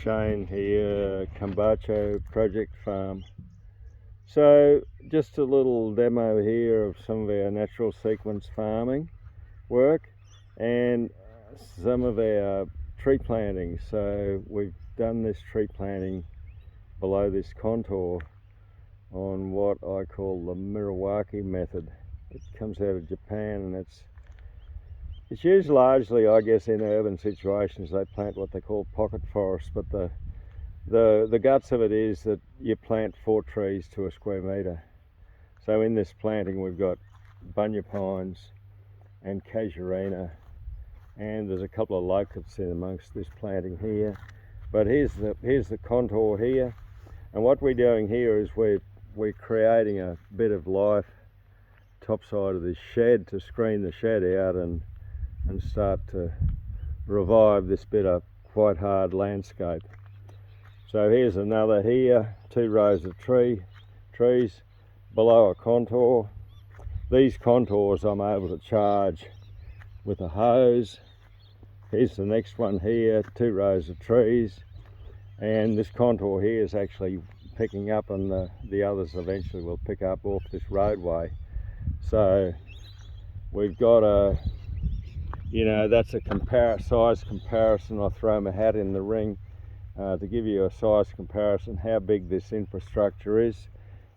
shown here, Kombucha Project Farm. So just a little demo here of some of our natural sequence farming work and some of our tree planting. So we've done this tree planting below this contour on what I call the Miyawaki method. It comes out of Japan, and it's used largely, I guess, in urban situations. They plant what they call pocket forests, but the guts of it is that you plant 4 trees to a square metre. So in this planting we've got bunya pines and casuarina, and there's a couple of locusts in amongst this planting here. But here's the contour here, and what we're doing here is we're creating a bit of life topside of this shed to screen the shed out and start to revive this bit of quite hard landscape. So here's another here, 2 rows of trees below a contour. These contours I'm able to charge with a hose. Here's the next one here, 2 rows of trees, and this contour here is actually picking up, and the others eventually will pick up off this roadway. So we've got a, that's a size comparison. I throw my hat in the ring to give you a size comparison how big this infrastructure is.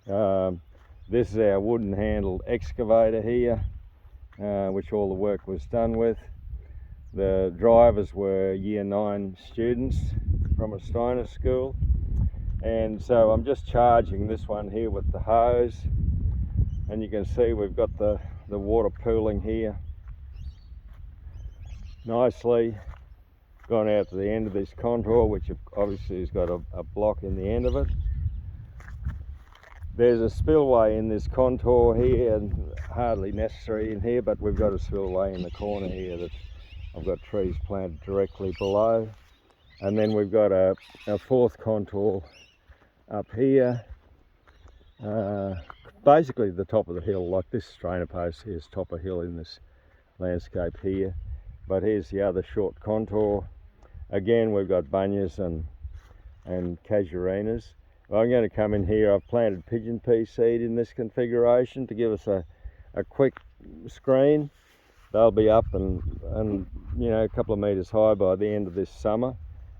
This is our wooden handled excavator here, which all the work was done with. The drivers were Year 9 students from a Steiner school, and so I'm just charging this one here with the hose, and you can see we've got the water pooling here nicely, gone out to the end of this contour, which obviously has got a block in the end of it. There's a spillway in this contour here, and hardly necessary in here, but we've got a spillway in the corner here that I've got trees planted directly below. And then we've got a 4th contour up here, basically the top of the hill, like this strainer post here is top of hill in this landscape here. But here's the other short contour. Again, we've got bunyas and casuarinas. Well, I'm going to come in here. I've planted pigeon pea seed in this configuration to give us a quick screen. They'll be up and a couple of metres high by the end of this summer,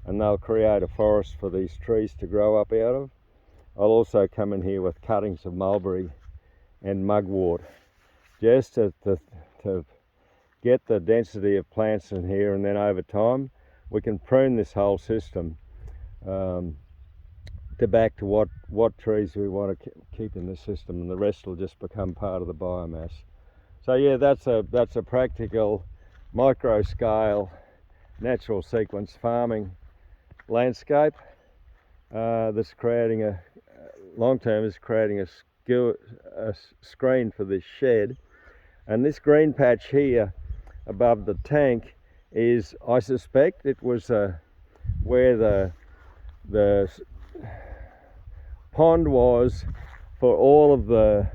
and they'll create a forest for these trees to grow up out of. I'll also come in here with cuttings of mulberry and mugwort, just to get the density of plants in here, and then over time we can prune this whole system to back to what trees we want to keep in the system, and the rest will just become part of the biomass. So yeah, that's a practical micro scale natural sequence farming landscape that's creating a long term is creating a screen for this shed. And this green patch here above the tank is, I suspect it was where the pond was for all of the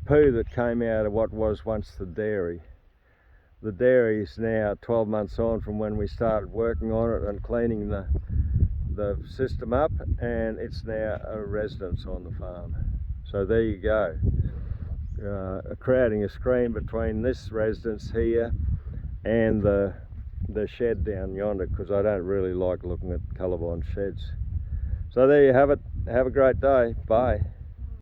poo that came out of what was once the dairy. The dairy is now 12 months on from when we started working on it and cleaning the system up, and it's now a residence on the farm. So there you go, creating a screen between this residence here and the shed down yonder, because I don't really like looking at colourblind sheds. So there you have it. Have a great day. Bye.